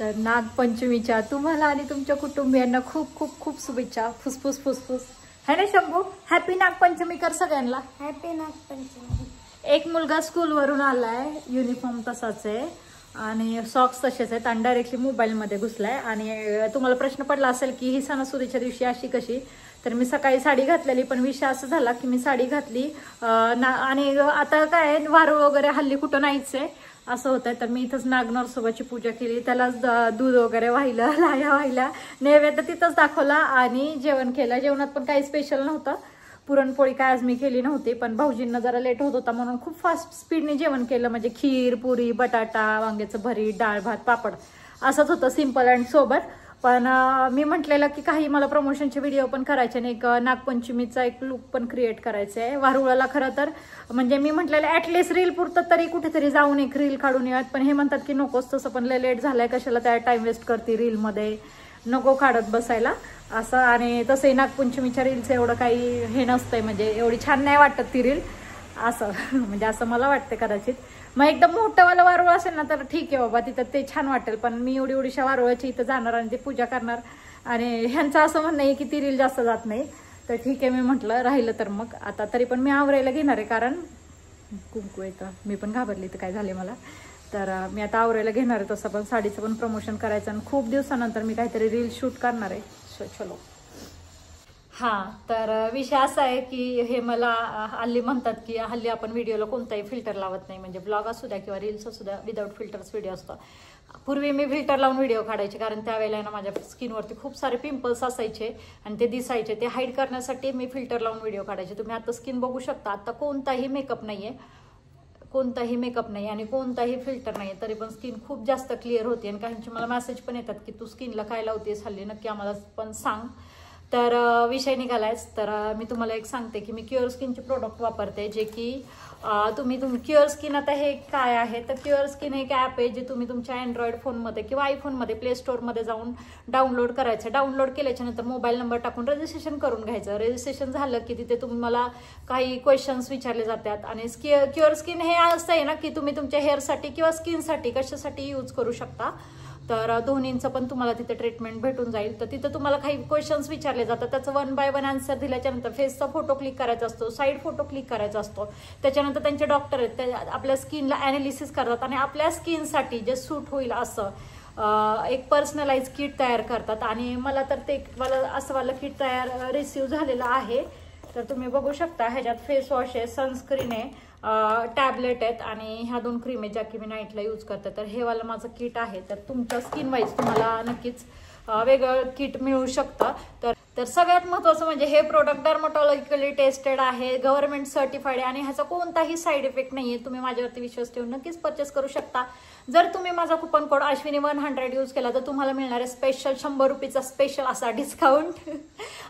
तर नागपंचमीच्या तुम्हाला आणि तुमच्या कुटुंबियांना खूप खूप खूप शुभेच्छा. फुसफुस फुसफुस है ना शंभू. हॅपी नागपंचमी कर सगळ्यांना. हॅपी नागपंचमी. एक मुलगा स्कूलवरून आलाय, युनिफॉर्म तसाच आहे आणि सॉक्स तसेच आहेत आणि डायरेक्टली मोबाईलमध्ये घुसलाय. आणि तुम्हाला प्रश्न पडला असेल की ही सणासुदीच्या दिवशी अशी कशी, तर मी सकाळी साडी घातलेली, पण विषय असं झाला की मी साडी घातली आणि आता काय वारू वगैरे हल्ली कुठं नाहीच आहे असं होतंय. तर मी इथंच नागनरसोबाची पूजा केली, त्यालाच दूध वगैरे वाहिलं, लाया वाहिल्या, नैवेद्य तिथंच दाखवला आणि जेवण केलं. जेवणात पण काही स्पेशल नव्हतं, पुरणपोळी काय आज मी केली नव्हती, पण भाऊजींना जरा लेट होत होता म्हणून खूप फास्ट स्पीडने जेवण केलं. म्हणजे खीर, पुरी, बटाटा, वांग्याचं भरीत, डाळ भात, पापड असंच होतं, सिम्पल अँड सोबर. पण मी म्हटलेलं की काही मला प्रमोशनचे व्हिडिओ पण करायचे आणि एक नागपंचमीचा एक लुक पण क्रिएट करायचं आहे. वारुळाला खरं तर म्हणजे मी म्हटलेलं ॲटलिस्ट रील पुरतं तरी कुठेतरी जाऊन एक रील काढून येऊयात, पण हे म्हणतात की नकोच, तसं पण लेट झालंय, कशाला त्या टाइम वेस्ट करते रीलमध्ये, नको काढत बसायला असं. आणि तसंही नागपंचमीच्या रीलचं एवढं काही हे नसतंय, म्हणजे एवढी छान नाही वाटत ती रील असं म्हणजे असं मला वाटतं कदाचित. मग एकदम मोठंवालं वारुळ असेल ना तर ठीक आहे बाबा, तिथं ते छान वाटेल, पण मी एवढी एवढीशा वारुळाची इथं जाणार आणि ती पूजा करणार आणि ह्यांचं असं म्हणणं आहे की ती रील जास्त जात नाही. तर ठीक आहे, मी म्हटलं राहिलं तर मग आता तरी पण मी आवरायला घेणार आहे, कारण कुंकू येतं, मी पण घाबरली तर काय झाले मला. तर मी आता आवरायला घेणार आहे, तसं पण साडीचं पण प्रमोशन करायचं आणि खूप दिवसानंतर मी काहीतरी रील शूट करणार आहे. चलो. हां, तर विषय असा आहे की हे मला हल्ली म्हणतात की हल्ली आपण व्हिडिओला कोणताही फिल्टर लावत नाही, म्हणजे ब्लॉग असू द्या किंवा रील्स असू द्या, विदाऊट फिल्टर्स व्हिडिओ असतो. पूर्वी मी फिल्टर लावून व्हिडिओ काढायचे, कारण त्यावेळेला ना माझ्या स्किनवरती खूप सारे पिंपल्स असायचे आणि ते दिसायचे, ते हाईड करण्यासाठी मी फिल्टर लावून व्हिडिओ काढायचे. तुम्ही आता स्किन बघू शकता, आता कोणताही मेकअप नाही आहे, कोणताही मेकअप नाही आणि कोणताही फिल्टर नाही, तरी पण स्किन खूप जास्त क्लिअर होते. आणि काहींचे मला मेसेज पण येतात की तू स्किनला काय लावतेस हल्ली, नक्की आम्हाला पण सांग. तर विषय निघालायच. तर मी तुम्हाला एक सांगते की मी क्युअर स्किनचे प्रोडक्ट वापरते, जे की तुम्ही क्युअर स्किन, आता हे काय आहे तर क्युअर स्किन एक ॲप आहे जे तुम्ही तुमच्या अँड्रॉइड फोनमध्ये किंवा आयफोनमध्ये प्ले स्टोअरमध्ये जाऊन डाउनलोड करायचं. डाउनलोड केल्याच्या नंतर मोबाईल नंबर टाकून रजिस्ट्रेशन करून घ्यायचं. रजिस्ट्रेशन झालं की तिथे तुम्हाला काही क्वेश्चन्स विचारले जातात आणि क्युअर स्किन हे असं आहे ना की तुम्ही तुमच्या हेअरसाठी किंवा स्किनसाठी कशासाठी यूज करू शकता. तर दोन्हींचं पण तुम्हाला तिथे ट्रीटमेंट भेटून जाईल. तर तिथं तुम्हाला काही क्वेश्चन्स विचारले जातात, त्याचं 1 बाय 1 आन्सर दिल्याच्या नंतर फेसचा फोटो क्लिक करायचा असतो, साईड फोटो क्लिक करायचा असतो. त्याच्यानंतर त्यांचे डॉक्टर आहेत, ते आपल्या स्किनला ॲनालिसिस करतात आणि आपल्या स्किनसाठी जे सूट होईल असं एक पर्सनलाइज किट तयार करतात. आणि मला तर ते असं वालं किट तयार रिसीव झालेलं आहे. तर तुम्ही बघू शकता, ह्याच्यात फेस वॉश आहे, सनस्क्रीन आहे, टॅबलेट आहेत आणि ह्या 2 क्रीम आहेत ज्या की मी नाईटला यूज करते. तर हे वाला माझं किट आहे. तर तुमच्या स्किन वाईज तुम्हाला नक्कीच वेगळं किट मिळू शकतं. तर सगळ्यात महत्त्वाचं म्हणजे हे प्रोडक्ट डर्मॅटॉलॉजिकली टेस्टेड आहे, गव्हर्नमेंट सर्टिफाईड आहे आणि ह्याचा कोणताही साईड इफेक्ट नाही आहे. तुम्ही माझ्यावरती विश्वास ठेवून नक्कीच परचेस करू शकता. जर तुम्ही माझा कुपन कोड अश्विनी100 यूज केला तर तुम्हाला मिळणार आहे स्पेशल 100 रुपीचा स्पेशल असा डिस्काउंट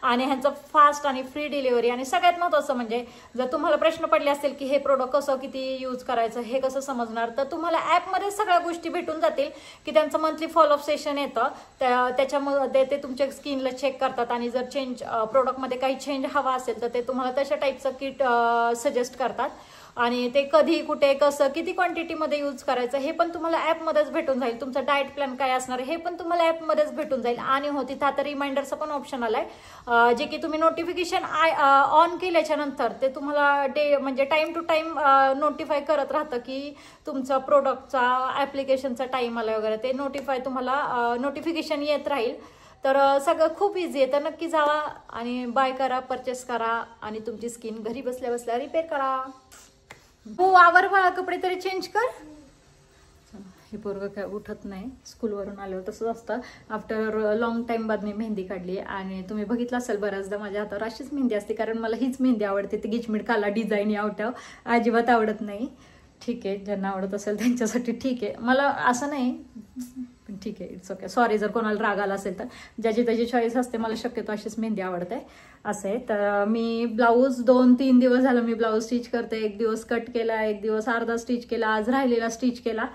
आणि ह्यांचं फास्ट आणि फ्री डिलिव्हरी. आणि सगळ्यात महत्त्वाचं म्हणजे जर तुम्हाला प्रश्न पडले असेल की हे प्रोडक्ट कसं किती यूज करायचं, हे कसं समजणार, तर तुम्हाला ॲपमध्ये सगळ्या गोष्टी भेटून जातील की त्यांचं मंथली फॉलोअप सेशन येतं, त्याच्यामध्ये ते तुमच्या स्किनला चेक करतात आणि जर प्रोडक्टमध्ये काही चेंज हवा असेल तर ते तुम्हाला तशा टाईपचं किट सजेस्ट करतात. आणि ते कधी, कुठे, कसं, किती क्वांटिटीमध्ये यूज करायचं हे पण तुम्हाला ॲपमध्येच भेटून जाईल. तुमचा डाएट प्लॅन काय असणार हे पण तुम्हाला ॲपमध्येच भेटून जाईल. आणि हो, तिथं आता रिमाइंडरचा पण ऑप्शन आलाय, जे की तुम्ही नोटिफिकेशन ऑन केल्याच्या नंतर ते तुम्हाला म्हणजे टाइम टू टाइम नोटिफाय करत राहतं की तुमचा प्रोडक्टचा ॲप्लिकेशनचा टाईम आला वगैरे, ते तुम्हाला नोटिफिकेशन येत राहील. तर सगळं खूप इझी आहे. तर नक्की जावा आणि बाय करा, परचेस करा आणि तुमची स्किन घरी बसल्या बसल्या रिपेअर करा. हो, आवर बाळा, कपडे तरी चेंज कर. हे पोरगं काय उठत नाही, स्कूलवरून आल्यावर तसंच असतं. आफ्टर लॉंग टाइम बाद मी मेहंदी काढली आणि तुम्ही बघितलं असेल बऱ्याचदा माझ्या हातावर अशीच मेहंदी असते, कारण मला हीच मेहंदी आवडते. ती गिचमिट काला डिझाईन यावटाव अजिबात आवडत नाही. ठीक आहे, ज्यांना आवडत असेल त्यांच्यासाठी ठीक आहे, मला असं नाही, पण ठीक आहे, इट्स ओके. सॉरी जर कोणाला राग आला असेल तर, ज्याची त्याची चॉईस असते. मला शक्यतो अशीच मेहंदी आवडते असं आहे. तर मी ब्लाऊज 2-3 दिवस झालं मी ब्लाऊज स्टिच करते. 1 दिवस कट केला, 1 दिवस अर्धा स्टिच केला, आज राहिलेला स्टिच केला.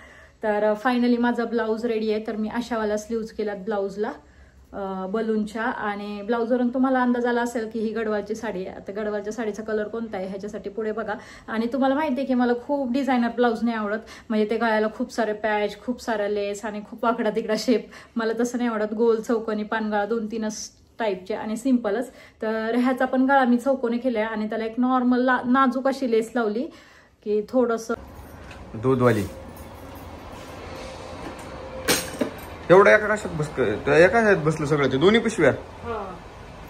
तर फायनली माझा ब्लाऊज रेडी आहे. तर मी अशावाला स्लीव्ज केलात ब्लाऊजला. बलूनच्या. आणि ब्लाऊजवरून तुम्हाला अंदाज आला असेल की ही गडवालची साडी आहे. आता गडवालच्या साडीचा कलर कोणता आहे ह्याच्यासाठी पुढे बघा. आणि तुम्हाला माहिती आहे की मला खूप डिझायनर ब्लाऊज नाही आवडत, म्हणजे ते गळ्याला खूप सारे पॅच, खूप साऱ्या लेस आणि खूप वाकडा तिकडा शेप. मला तसं नाही आवडत. गोल, चौकोनी, पानगळा 2-3 टाईपचे आणि सिंपलच. तर ह्याचा पण गळा मी चौकोनी केलाय आणि त्याला एक नॉर्मल नाजूक अशी लेस लावली की थोडस दूधवाली. एवढं एका कशात एका ह्यात बसलं सगळं ते दोन्ही पिशव्या.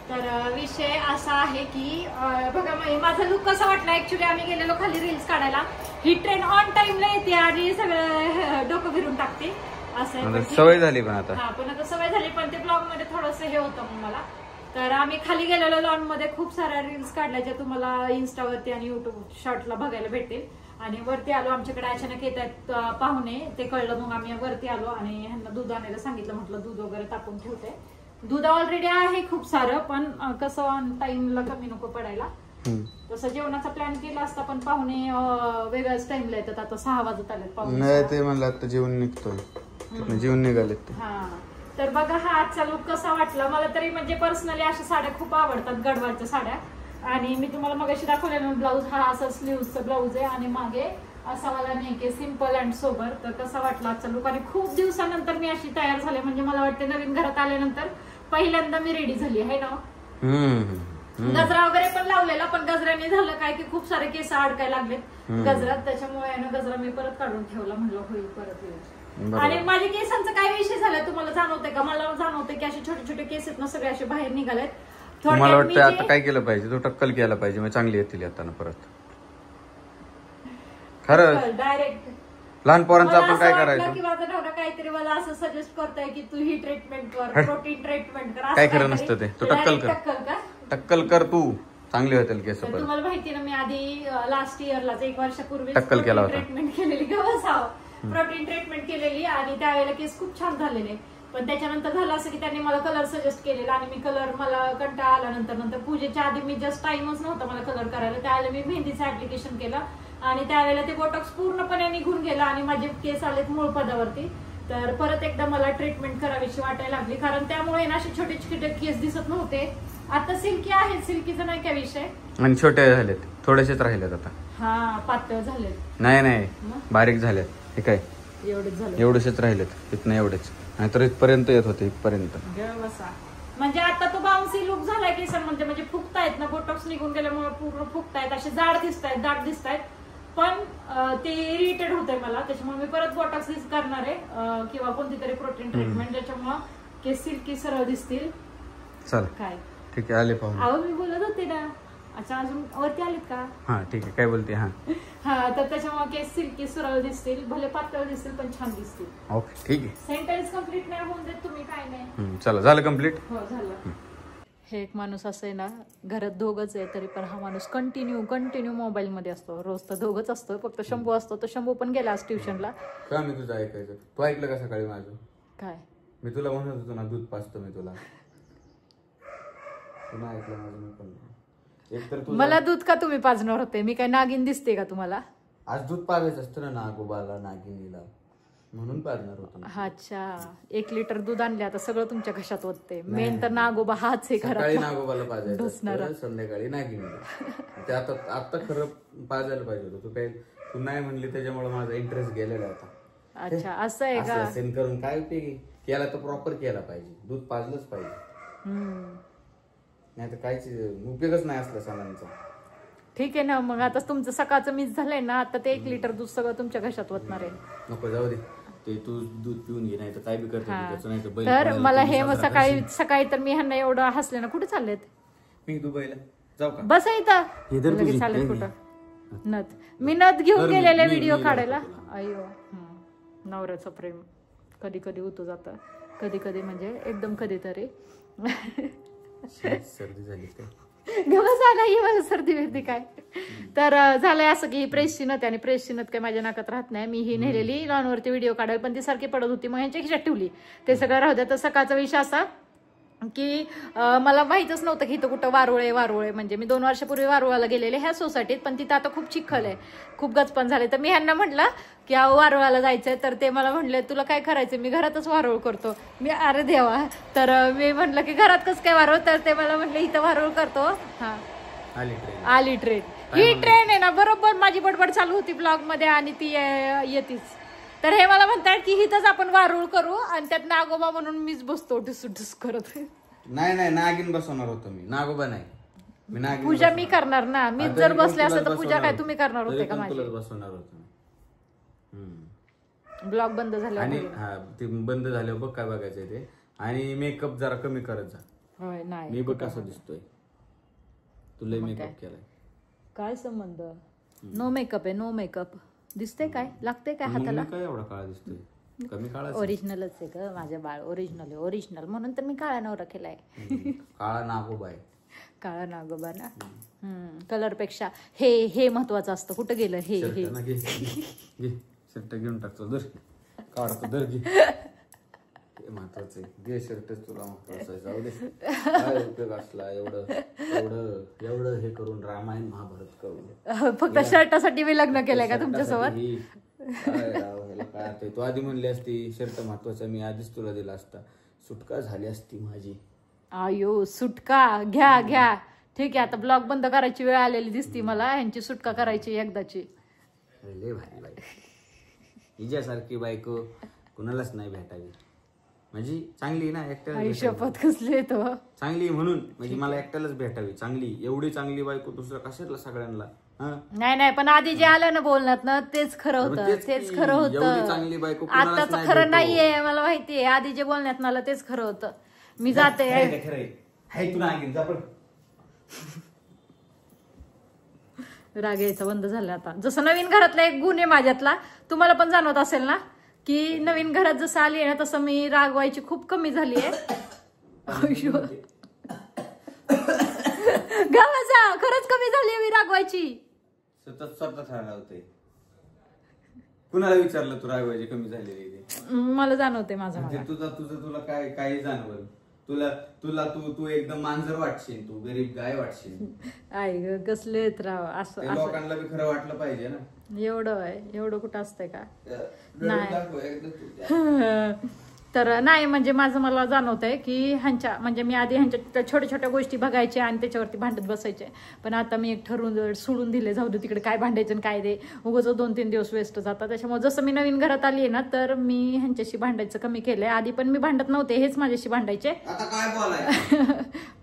तर विषय असा आहे की बघा माझा लुक कसा वाटला. ऍक्च्युली आम्ही गेलेलो खाली रील्स काढायला. ही ट्रेन ऑन टाइमला येते आणि सगळं डोकं फिरून टाकते असं. सवय झाली पण आता. हा, पण आता सवय झाली, पण ते ब्लॉग मध्ये थोडस हे होतं मला. तर आम्ही खाली गेलेलो लॉन मध्ये खूप साऱ्या रील्स काढल्या ज्या तुम्हाला इन्स्टावरती आणि युट्यूब शॉर्टला बघायला भेटतील. आणि वरती आलो, आमच्याकडे अचानक येत आहेत पाहुणे, ते कळलं. मग आम्ही वरती आलो आणि ह्यांना दूध आणायला सांगितलं. म्हटलं दूध वगैरे तापून ठेवते. दूध ऑलरेडी आहे खूप सारं, पण कसं ऑन टाइमला कमी नको पडायला. तसं जेवणाचा प्लॅन केला असता, पण पाहुणे वेगळ्याच टाइमला येतात. आता 6 वाजत आलेत पाहुणे. नाही ते म्हणलं आता जेवण निघतोय, जेवण निघालेत. हा, तर बघा हा आजचा लुक कसा वाटला. मला तरी म्हणजे पर्सनली अशा साड्या खूप आवडतात, गडवालच्या साड्या. आणि मी तुम्हाला मगाशी दाखवलेला ब्लाऊज हा असा स्लीव्हचा ब्लाऊज आहे आणि मागे असा वाला नेक, सिंपल अँड सोबर. तर कसा वाटला आजचा लुक. आणि खूप दिवसानंतर मी अशी तयार झाले, म्हणजे मला वाटते नवीन घरात आल्यानंतर पहिल्यांदा मी रेडी झाली आहे ना. गजरा वगैरे पण लावलेला, पण गजऱ्याने झालं काय की खूप सारे केस अडकायला लागलेत गजरात. त्याच्यामुळे गजरा मी परत काढून ठेवला, म्हणलं होईल परत येईल. आणि माझ्या केसांचा काय विषय झालाय तुम्हाला जाणवते का? मला जाणवते की असे छोटे छोटे केस आहेत ना, सगळे असे बाहेर निघालेत. मला वाटतं आता काय केलं पाहिजे, तो टक्कल केला पाहिजे, मग चांगली येतील आता परत. खरं डायरेक्ट लहान पोरांचं आपण काय करायचं की माझा नवरा काहीतरी मला असं सजेस्ट करताय की तू ही ट्रीटमेंट कर, प्रोटीन ट्रीटमेंट कर. काय खरं नसतं ते. तू टक्कल कर तू, चांगली होतील केस. तुम्हाला माहिती ना, मी आधी लास्ट इयरलाच 1 वर्षापूर्वी टक्कल केला होता, ट्रीटमेंट केलेली, प्रोटीन ट्रीटमेंट केलेली. आणि त्यावेळेला केस खूप छान झालेले. पण त्याच्यानंतर झालं असं की त्यांनी मला कलर सजेस्ट केलेला आणि मी कलर, मला कंटाळा आला. नंतर पूजेच्या आधी मी जस्ट टाइमच नव्हता मला कलर करायला. त्यावेळेला मी मेहंदीचं ऍप्लिकेशन केलं आणि त्यावेळेला ते बोटॉक्स पूर्णपणे निघून गेला आणि माझे केस आलेत मूळ पदावरती. तर परत एकदा मला ट्रीटमेंट करावीशी वाटायला लागली, कारण त्यामुळे ना असे छोटे छोटे केस दिसत नव्हते. आता सिल्की आहेत, सिल्कीचा नाही काय विषय. आणि छोटे झालेत, थोडेसेच राहिलेत आता. हा, पातळ झालेत. नाही बारीक झालेत. हे काय एवढेच झाले, एवढेच राहिलेत. इथं एवढेच, नाहीतर इथपर्यंत येत होते, इथपर्यंत. म्हणजे आता तो बाउन्सी लुक झालाय केसांमध्ये, म्हणजे फुगतायत ना, बोटॉक्स निघून गेल्यामुळे पूर्ण फुगतायत, असे जाड दिसतायत, दाट दिसतायत. पण ते इरिटेट होतंय मला, त्याच्यामुळे मी परत बोटॉक्स करणार आहे किंवा कोणती तरी प्रोटीन ट्रीटमेंट, ज्याच्यामुळे केस सिल्की सरळ दिसतील. चल काय ठीक आहे, आले पाहून. अहो मी बोलत होते ना. अच्छा, अजून वरती आलेत का? हा ठीक आहे, काय बोलते. हा तर त्याच्यामुळे केस सिल्की सरळ दिसतील, भले पातळ दिसतील पण छान दिसतील. ओके ठीक आहे. सेंटेन्स कम्प्लीट नाही होऊन देत तुम्ही, काय नाही. चला, झालं कम्प्लीट. हो झालं. हे एक माणूस असं आहे ना, घरात दोघच आहे तरी पण हा माणूस कंटिन्यू मोबाईल मध्ये असतो. रोज तर दोघच असतो, फक्त शंभू असतो. तर शंभू पण गेला आज ट्युशनला. का मी तुझं ऐकायचं? तू ऐकलं का सकाळी माझं? काय? मी तुला म्हणत होतो ना दूध पाजतो मी तुला. तुला ऐकलं माझं मी पण. एकतर मला दूध का तुम्ही पाजणार होते? मी काय नागिन दिसते का तुम्हाला? आज दूध पाजायचं असतं ना नागोबाला, नागिनीला, म्हणून पाजणार होतो. अच्छा, 1 लिटर दूध आणले, आता सगळं तुमच्या घशात होते. मेन तर नागोबा हाच आहे. सकाळी नागोबाला पाजायचं, संध्याकाळी नागिनीला. ते आता खरं पाजायला पाहिजे होतं. तू नाही म्हणली, त्याच्यामुळे माझा इंटरेस्ट गेलेला होता. अच्छा, असं आहे का? सेंड करून काय उपयोगी? केला तर प्रॉपर केला पाहिजे, दूध पाजलंच पाहिजे. नाही तर काहीच उपयोगच नाही असला सणांचा. ठीक आहे ना, मग आता तुमचं सकाळचं मिस झालंय ना, आता ते 1 लिटर दूध सगळं तुमच्या घशात होतणार आहे. नको, जाऊ दे. ते तू दूध पिऊन घे, नाही तर काय बी करते. तर मला हे सकाळी तर मी ह्यांना एवढं हसले ना. कुठे चाललेत? मी दुबईला जाऊ का? बस इथं चालत कुठं? नथ मी नथ घेऊन गेलेले व्हिडिओ काढायला. अयो, नवऱ्याचं प्रेम कधी कधी होतो जात, कधी कधी म्हणजे एकदम कधीतरी. सर्दी झाली नाही मला सर्दी बिर्दी काय. तर झालंय असं की ही प्रेसची नथ, आणि प्रेसची नथ काय माझ्या नाकात राहत नाही. मी ही नेलेली लॉनवरती व्हिडिओ काढायला, पण ती सारखी पडत होती, मग ह्यांच्या खिशात ठेवली. ते सगळं राहू द्या. तर सकाळचा विषय असा की मला माहीतच नव्हतं की इथं कुठं वारुळे म्हणजे मी 2 वर्षापूर्वी वारुळाला गेलेले ह्या सोसायटीत, पण तिथं आता खूप चिखल आहे, खूप गचपण झाले. तर मी ह्यांना म्हटलं की वारुळाला जायचंय, तर ते मला म्हटले तुला काय करायचं, मी घरातच वारुळ करतो. मी अरे देवा, तर मी म्हटलं की घरात कसं काय वारुळ, तर ते मला म्हटले इथं वारुळ करतो. हा आली ट्रेन. ही ट्रेन आहे ना, बरोबर माझी बडबड चालू होती ब्लॉग मध्ये आणि ती येतीच. तर हे मला म्हणतात की हिथंच आपण वारुळ करू आणि त्यात नागोबा म्हणून मीच बसतो ढुस करत. नाही नागिन बसवणार होतो मी, नागोबा नाही. मी नागिन पूजा मी करणार ना, मी जर बसले असते तर पूजा काय तुम्ही करणार होते का माझी? बसवणार होतो. ब्लॉग बंद झाला आणि हा ते बंद झाल्यावर बघ काय बघायचंय ते. आणि मेकअप जरा कमी करत जा. होय नाही मी बघ कसं दिसतोय, तुला मेकअप केलाय. काय संबंध? नो मेकअप आहे, नो मेकअप. दिसते काय, लागते काय हाताला? काय एवढा काळा दिसतोय? कमी काळा. ओरिजिनलच आहे का माझ्या बाळ, ओरिजिनल म्हणून तर मी काळा नवरा केलाय. काळा नागोबा आहे. काळा नागोबा ना. कलर पेक्षा हे महत्वाचं असतं. कुठं गेलं हे शर्ट घेऊन टाकतो दर, काढतो दर घे. महत्वाचं आहे, घे शर्ट, तुला महत्वाचं आहे. जाऊ दे, काय उपयोग असला एवढं हे करून, रामायण महाभारत करून फक्त शर्टासाठी मी लग्न केलंय का तुमच्यासोबत? काय तू आधी म्हणली असती शर्ट महत्वाचा, मी आधीच तुला दिला असता, सुटका झाली असती माझी. आयो सुटका घ्या. ठीक आहे, आता ब्लॉग बंद करायची वेळ आलेली दिसती मला. ह्यांची सुटका करायची एकदाची. लय भारी बाई, हिच्यासारखी बायको कुणालाच नाही भेटावी. म्हणजे चांगली ना एकट्याला, शपथ कसली तो चांगली म्हणून, म्हणजे मला एकट्यालाच भेटावी चांगली. एवढी चांगली बायको दुसरं कशाला सगळ्यांना. नाही पण आधी जे आलं ना बोलण्यात ना तेच खरं होतं, तेच खरं होतं. चांगली बायको आताच खरं नाहीये, मला माहितीये. आधी जे बोलण्यात मला तेच खरं होतं. मी जाते. राग यायचा बंद झाला आता. जसं नवीन घरातला एक गुण आहे माझ्यातला, तुम्हाला पण जाणवत असेल ना, की नवीन घरात जसं आली आहे ना तसं मी रागवायची खूप कमी झाली आहे. गावाचा खरंच कमी झाली मी रागवायची. सतत रागवते. कुणाला विचारलं तू रागवायची कमी झालेली? मला जाणवते माझं. तुला काय काही जाणवल? तू एकदम मांजर वाटशील, तू गरीब गाय वाटशील. आई कसले राव असं. लोकांना बी खरं वाटलं पाहिजे ना. एवढं कुठं असतंय का? नाही तर नाही, म्हणजे माझं मला जाणवतंय की ह्यांच्या, म्हणजे मी आधी ह्यांच्या छोट्या गोष्टी बघायचे आणि त्याच्यावरती भांडत बसायचे. पण आता मी एक ठरवून सोडून दिले, जाऊ दे तिकडे, काय भांडायचं आणि काय दे, उगाच 2-3 दिवस वेस्ट जातात. त्याच्यामुळे जसं मी नवीन घरात आली आहे ना, तर मी ह्यांच्याशी भांडायचं कमी केलंय. आधी पण मी भांडत नव्हते, हेच माझ्याशी भांडायचे.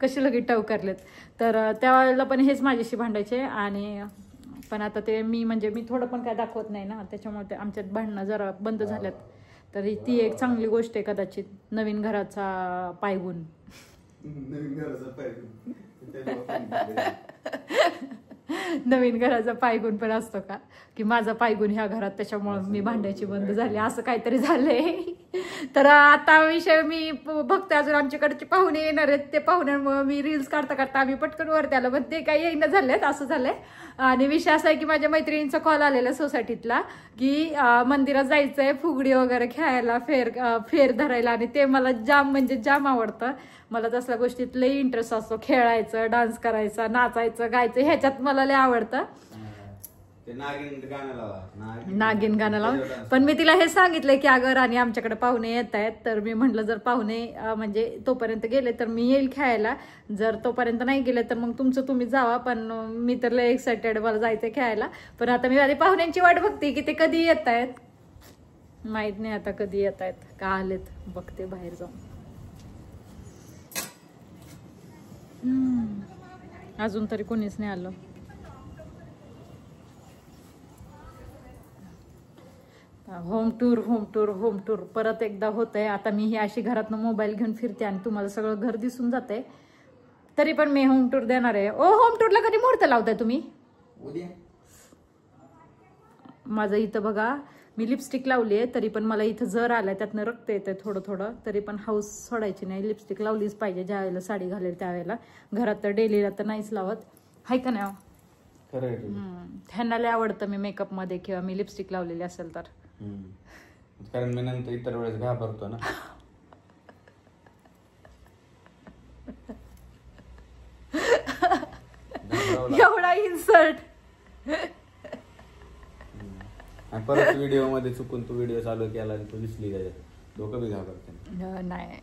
कशी लगेच टव करलेत. तर त्यावेळेला पण हेच माझ्याशी भांडायचे. आणि पण आता ते मी थोडं पण काय दाखवत नाही ना, त्याच्यामुळे ते आमच्यात भांडणं जरा बंद झाल्यात. तर ती एक चांगली गोष्ट आहे कदाचित, नवीन घराचा पायगुण. नवीन घराचा पायगुण पण असतो का, की माझा पायगुण ह्या घरात, त्याच्यामुळे मी भांडायची बंद झाली, असं काहीतरी झालंय. तर आता विषय मी बघते, अजून आमच्याकडचे पाहुणे येणार आहेत. ते पाहुण्यांमुळे मी रील्स काढता आम्ही पटकन वरती आलो, पण ते काही येईना झालेत, असं झालंय. आणि विषय असा आहे की माझ्या मैत्रिणींचा कॉल आलेला सोसायटीतला, की मंदिरात जायचंय, फुगडी वगैरे खेळायला, फेर धरायला. आणि ते मला जाम आवडतं. मला तसल्या गोष्टीत लई इंटरेस्ट असतो, खेळायचं, डान्स करायचा, नाचायचं, गायचं, ह्याच्यात मला लई आवडतं. नागिन गाणं लावून. पण मी तिला हे सांगितलंय की अगं राणी, आमच्याकडे पाहुणे येत आहेत, तर मी म्हटलं जर पाहुणे म्हणजे तोपर्यंत गेले तर मी येईल खेळायला, जर तोपर्यंत नाही गेले तर मग तुमचं तुम्ही जावा. पण मी तर लय एक्सायटेड, मला जायचंय खेळायला. पण आता मी आधी पाहुण्यांची वाट बघते की ते कधी येत आहेत. माहित नाही आता कधी येत आहेत, का आलेत, बघते बाहेर जाऊन. अजून तरी कोणीच नाही आलं. होम टूर परत एकदा होतंय. आता मी ही अशी घरातनं मोबाईल घेऊन फिरते आणि तुम्हाला सगळं घर दिसून जाते, तरी पण मी होम टूर देणार आहे. होम टूरला कधी मुहूर्त लावताय तुम्ही? माझं इथं बघा, मी लिपस्टिक लावली आहे, तरी पण मला इथं जर आलाय, त्यातनं रक्त येतंय थोडं. तरी पण हाऊस सोडायची नाही, लिपस्टिक लावलीच पाहिजे. ज्या वेळेला साडी घालेल त्यावेळेला. घरात तर डेलीला तर नाहीच लावत, हाय का नाही? ह्यांना लय आवडतं मी मेकअप मध्ये किंवा मी लिपस्टिक लावलेली असेल तर. कारण मी नंतर इतर वेळेस घाबरतो ना. एवढा इन्सर्ट. आणि परत व्हिडिओ मध्ये चुकून तू व्हिडिओ चालू केला आणि तू दिसली काय डोकं बी घाबरते. नाही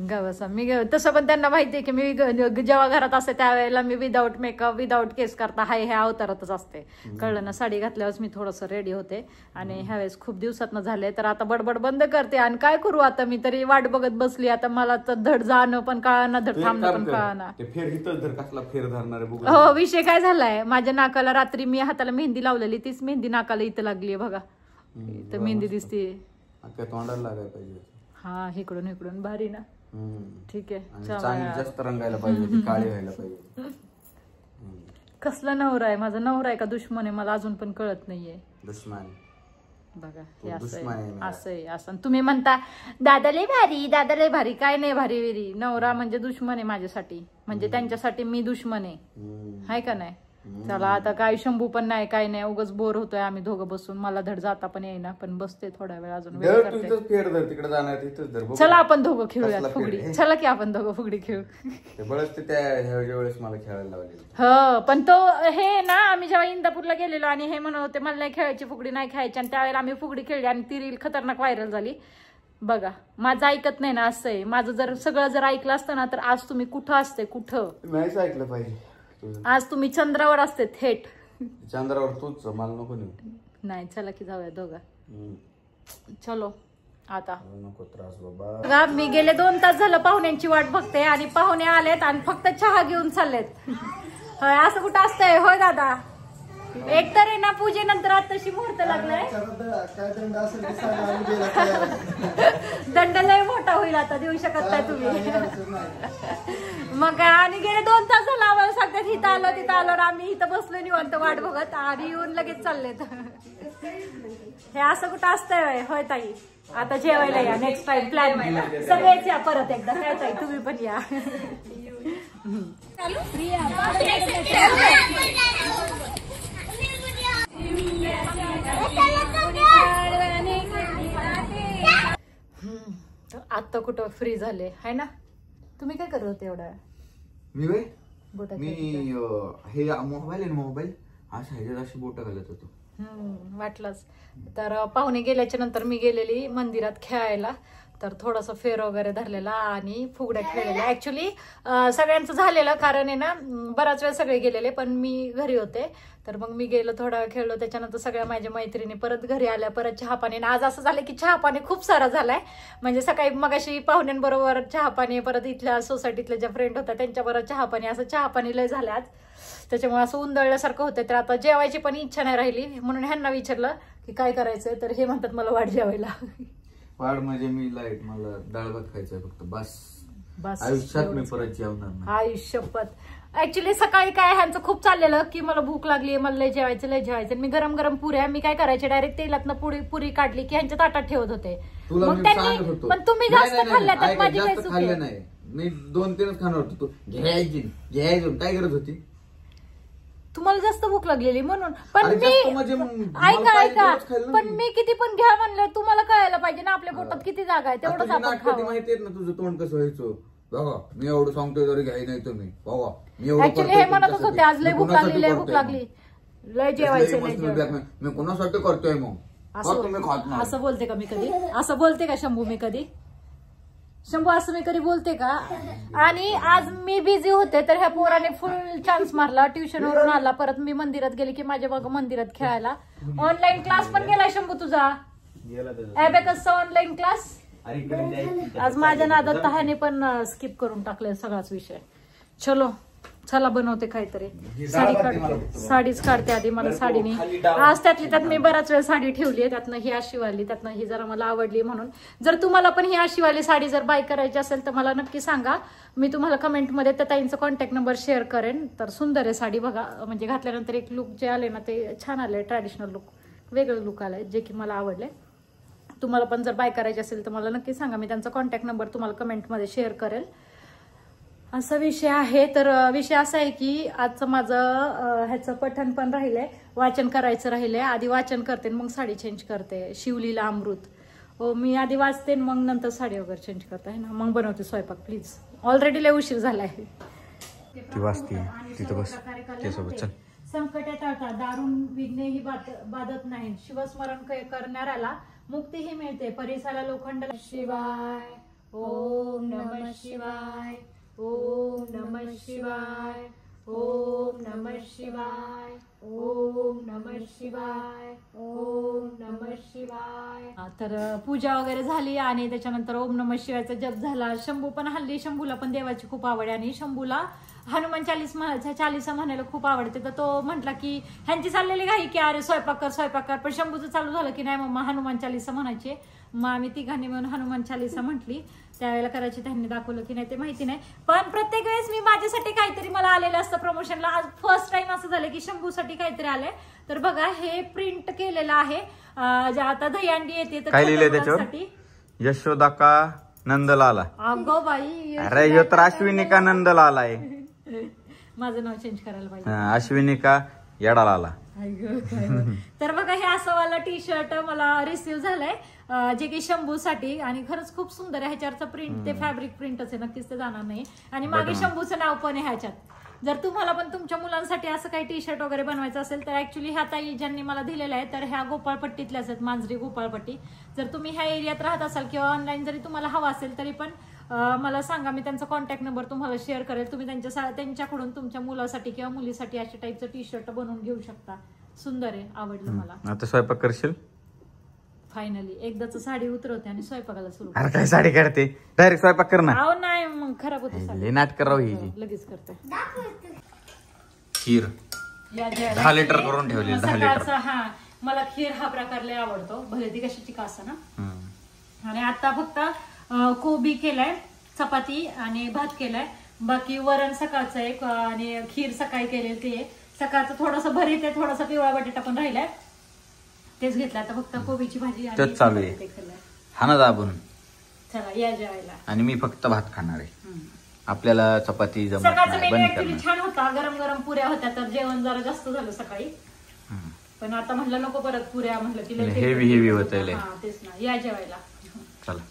गवसा मी तसं पण त्यांना माहितीये की मी जेव्हा घरात असते त्यावेळेला मी विदाऊट मेकअप विदाऊट केस करता हाय ह्या अवतारातच असते. कळलं ना. साडी घातल्यावर मी थोडस रेडी होते आणि ह्यावेळेस खूप दिवसात झाले तर आता बडबड बंद करते. आणि काय करू आता मी तरी वाट बघत बसली. आता मला तर धड जाणं पण कळना धड थांबणं पण कळना. फेर धरणार हो विषय काय झालाय माझ्या नाकाला रात्री मी हाताला मेहंदी लावलेली तीच मेहंदी नाकाला इथं लागलीये बघा. इथं मेहंदी दिसते. तोंडाला लागायला पाहिजे. हा इकडून इकडून भारी ना. ठीक आहे जास्त रंगायला पाहिजे काळी व्हायला पाहिजे. कसला नवरा आहे माझा नवरा आहे का दुश्मन आहे मला अजून पण कळत नाहीये. दुश्मन बघा हे असं आहे असं. तुम्ही म्हणता दादा लय भारी काय नाही भारी विरी. नवरा म्हणजे दुश्मन आहे माझ्यासाठी म्हणजे त्यांच्यासाठी मी दुश्मन आहे हाय का नाही. चला आता काय शंभू पण नाही काय नाही उगाच बोर होतोय आम्ही दोघं बसून. मला धड जाता पण येईना पण बसते थोडा वेळ अजून वेळ करते. चला आपण दोघं खेळूयात फुगडी. चला की आपण दोघं फुगडी खेळू. मला खेळायला लावली. हो पण तो हे ना आम्ही जेव्हा इंदापूरला गेलेलो आणि हे म्हणत होते मला नाही खेळायची फुगडी नाही खेळायची आणि त्यावेळेला आम्ही फुगडी खेळली आणि ती रील खतरनाक व्हायरल झाली. बघा माझं ऐकत नाही ना असं आहे. माझं जर सगळं जर ऐकलं असतं ना तर आज तुम्ही कुठं असते कुठं. नाहीच ऐकलं पाहिजे. आज तुम्ही चंद्रावर असते थेट. चंद्रावर तूच मला नको नाही. चला की जाऊया दोघं. चलो आता नको त्रास बाबा. मी गेले 2 तास झालं पाहुण्यांची वाट बघते आणि पाहुणे आलेत आणि फक्त चहा घेऊन चाललेत. होय असं कुठं असतंय होय दादा. एक तर आहे ना पूजेनंतर आताशी मुहूर्त लागलाय. दंड लय मोठा होईल आता देऊ शकत नाही तुम्ही. मग आणि गेले 2 तास झालं आम्हाला सांगतात इथं आलो तिथं आलो आम्ही इथं बसलो निवांत वाट बघत आणि येऊन लगेच चाललेत. हे असं कुठं असतंय होय ताई. आता जेवायला या नेक्स्ट टाइम प्लॅन सगळेच या परत एकदा काय ताई तुम्ही पण या. आता कुठं फ्री झाले हाय ना. तुम्ही काय करत होते एवढा. मी हे मोबाईल आहे मोबाईल अशा ह्याच्यात अशी बोट घालत होतो. वाटलंच. तर पाहुणे गेल्याच्या नंतर मी गेलेली मंदिरात खेळायला तर थोडासा फेर वगैरे धरलेला आणि फुगड्या खेळलेल्या. ऍक्च्युली सगळ्यांचं झालेलं कारण आहे ना बराच वेळ सगळे गेलेले पण मी घरी होते तर मग मी गेलो थोडा वेळ खेळलो. त्याच्यानंतर सगळ्या माझ्या मैत्रिणी परत घरी आल्या परत चहापाणी. आज असं झालं की चहापाणी खूप सारा झालाय म्हणजे सकाळी मगाशी पाहुण्यांबरोबर चहापाणी परत इथल्या सोसायटीतल्या ज्या फ्रेंड होत्या त्यांच्याबरोबर चहापाणी असं चहापाणी लय झालं आज. त्याच्यामुळे असं उंदळल्यासारखं होतं. तर आता जेवायची पण इच्छा नाही राहिली म्हणून ह्यांना विचारलं की काय करायचंय तर हे म्हणतात मला वाट जेवायला. वाढ म्हणजे मी लाईट मला डाळ भात खायचंय फक्त बस आयुष्यात मी परत जेवणार नाही. आयुष्यपत ऍक्च्युली सकाळी काय ह्यांचं खूप चाललेलं की मला भूक लागली मला लय जेवायचं. मी गरम गरम पुऱ्या मी काय करायचे डायरेक्ट तेलातनं पुरी काढली की ह्यांच्या ताटात ठेवत होते. मग त्यांनी पण तुम्ही जास्त खाल्ल्या तर माझी काय चूक नाही. मी 2-3च खाणार होतो. तू घ्यायची काय करत होती. तुम्हाला जास्त भूक लागलेली म्हणून. पण मी ऐका पण मी किती पण घ्या म्हणलं तुम्हाला कळायला पाहिजे ना आपल्या पोटात किती जागा आहे तेवढंच आपण खावं. माहितीये ना तुझं तोंड कसं व्हायचं बघा. मी एवढं सांगतोय तरी घ्याय नाही तुम्ही बघा. मी ऍक्च्युली हे म्हणतच होते आज लय भूक लागली लय जेवायचं. मी कोणासाठी करतोय मग असं बोलते का मी कधी. असं बोलते का शंभू मी कधी. शंभू असं मी कधी बोलते का. आणि आज मी बिझी होते तर ह्या पोराने फुल चान्स मारला. ट्युशनवरून आला परत मी मंदिरात गेले की माझ्या बघ मंदिरात खेळायला. ऑनलाईन क्लास पण गेलाय शंभू तुझा ॲबॅकसचा ऑनलाईन क्लास. आज माझ्या नादात ह्याने पण स्किप करून टाकले सगळाच विषय. चलो चला बनवते काहीतरी. साडीच काढते आधी मला साडीने. आज त्यातली त्यात मी बराच वेळ साडी ठेवली आहे. त्यातनं ही अशी वाली त्यातनं ही जरा मला आवडली म्हणून. जर तुम्हाला पण ही अशी वाली साडी जर बाय करायची असेल तर मला नक्की सांगा. मी तुम्हाला कमेंटमध्ये त्या ताईंचा कॉन्टॅक्ट नंबर शेअर करेन. तर सुंदर आहे साडी बघा म्हणजे घातल्यानंतर एक लुक जे आले ना ते छान आले. ट्रॅडिशनल लुक वेगळं लुक आलंय जे की मला आवडले. तुम्हाला पण जर बाय करायची असेल तर मला नक्की सांगा. मी त्यांचा कॉन्टॅक्ट नंबर तुम्हाला कमेंटमध्ये शेअर करेल. असा विषय आहे. तर विषय असा आहे की आजचं माझं ह्याचं पठण पण राहिलंय वाचन करायचं राहिलंय. आधी वाचन करते मग साडी चेंज करते. शिवलीला अमृत हो मी आधी वाचते मग नंतर साडी वगैरे चेंज करते आहे ना, मग बनवते स्वयंपाक प्लीज. ऑलरेडी लय उशीर झालाय. ती वाचते तिथं बस त्यासोबत चल. संकटे टळतात, दारुण विघ्नेही बाधत नाही, शिवस्मरण करणाऱ्याला मुक्तीही मिळते, परिसाला लोखंड. शिवाय ओम नमः शिवाय, ओम नमः शिवाय, ओम नमः शिवाय, ओम नमः शिवाय, ओम नमः शिवाय. तर पूजा वगैरे झाली आणि त्याच्यानंतर ओम नमः शिवायचा जप झाला. शंभू पण हल्ली, शंभूला पण देवाची खूप आवड आहे आणि शंभूला हनुमान चालीसा म्हणायला खूप आवडते. तर तो म्हटला की ह्यांची चाललेली घाई की अरे स्वयंपाक कर, पण शंभूचं चालू झालं की नाही मम्मा हनुमान चालीसा म्हणायची. मग आम्ही तिघांनी मिळून हनुमान चालीसा म्हटली. त्यावेळेला करायची, त्यांनी दाखवलं की नाही ते माहिती नाही, पण प्रत्येक वेळेस मी माझ्यासाठी काहीतरी मला आलेलं असतं प्रमोशनला. आज फर्स्ट टाइम असं झालं की शंभूसाठी काहीतरी आलंय. तर बघा हे प्रिंट केलेलं आहे. आता दहीहंडी येते तर काय लिहिलंय त्याच्यावर? यशोदा का नंदलाला. अगो बाई, अरे ह्यो तर अश्विनी का नंदलाला आहे. माझं नाव चेंज करायला पाहिजे. अश्विनी का येडालाला. तर बघा हे असं वाला टी शर्ट मला रिसीव्ह झालंय जे की शंभूसाठी आणि खरंच खूप सुंदर आहे. ह्याच्यावरचं प्रिंट ते फॅब्रिक प्रिंटच आहे, नक्कीच ते जाणार नाही. आणि मागे शंभूचं नाव पण आहे ह्याच्यात. जर तुम्हाला पण तुमच्या मुलांसाठी असं काही टी शर्ट वगैरे बनवायचं असेल तर ऍक्च्युली ह्या ताई ज्यांनी मला दिलेल्या आहे तर ह्या गोपाळपट्टीतल्याच आहेत, मांजरी गोपाळपट्टी. जर तुम्ही ह्या एरियात राहत असाल किंवा ऑनलाईन जरी तुम्हाला हवा असेल तरी पण मला सांगा, मी त्यांचा कॉन्टॅक्ट नंबर तुम्हाला शेअर करेल. तुम्ही त्यांच्याकडून तुमच्या मुलासाठी किंवा मुलीसाठी अशा टाईपचं टी शर्ट बनवून घेऊ शकता. सुंदर आहे, आवडलं मला. आता स्वयंपाक करशील? फायनली एकदाच साडी उतरवते आणि स्वयंपाकाला सुरू. अरे काय साडी करते, डायरेक्ट स्वयंपाक कर ना. अहो नाही मग खराब होते. नाटक करावं ही. लगेच करते. खीर 10 लिटर करून ठेवली. 10 लिटर. हा मला खीर हा प्रकार लय आवडतो, भले ती कशाची का असं ना. आणि आता फक्त कोबी केलाय, चपाती आणि भात केलाय. बाकी वरण सकाळचं एक आणि खीर सकाळी केलेलं ते. सकाळचं थोडंसं भरीत आहे, थोडासा पिवळा बटाटा पण राहिलाय, तेच घेतलं. आता फक्त कोबीची भाजी आणि चालू आहे. हा ना दाबून. चला या जेवायला. आणि मी फक्त भात खाणार आहे. आपल्याला चपाती जमत सकाळचं नाही, मेनू बंद ऍक्च्युली करणार. छान होता, गरम गरम पुऱ्या होत्या तर जेवण जरा जास्त झालं सकाळी. पण आता म्हटलं नको परत पुऱ्या, म्हटलं की हेवी होतंय लय. तेच ना, या जेवायला. चला.